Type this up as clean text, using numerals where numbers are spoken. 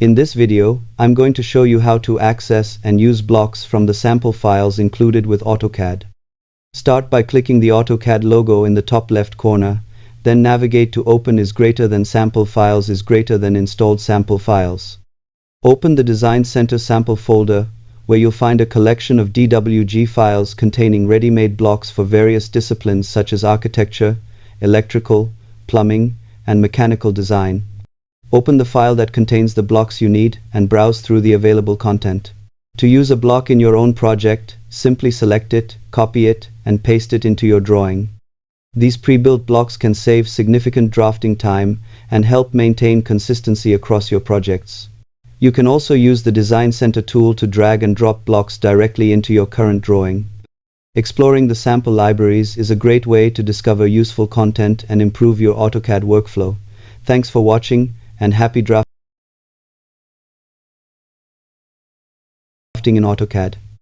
In this video, I'm going to show you how to access and use blocks from the sample files included with AutoCAD. Start by clicking the AutoCAD logo in the top left corner, then navigate to Open is greater than Sample Files is greater than Installed Sample Files. Open the Design Center sample folder, where you'll find a collection of DWG files containing ready-made blocks for various disciplines such as architecture, electrical, plumbing, and mechanical design. Open the file that contains the blocks you need and browse through the available content. To use a block in your own project, simply select it, copy it, and paste it into your drawing. These pre-built blocks can save significant drafting time and help maintain consistency across your projects. You can also use the Design Center tool to drag and drop blocks directly into your current drawing. Exploring the sample libraries is a great way to discover useful content and improve your AutoCAD workflow. Thanks for watching, and happy drafting in AutoCAD.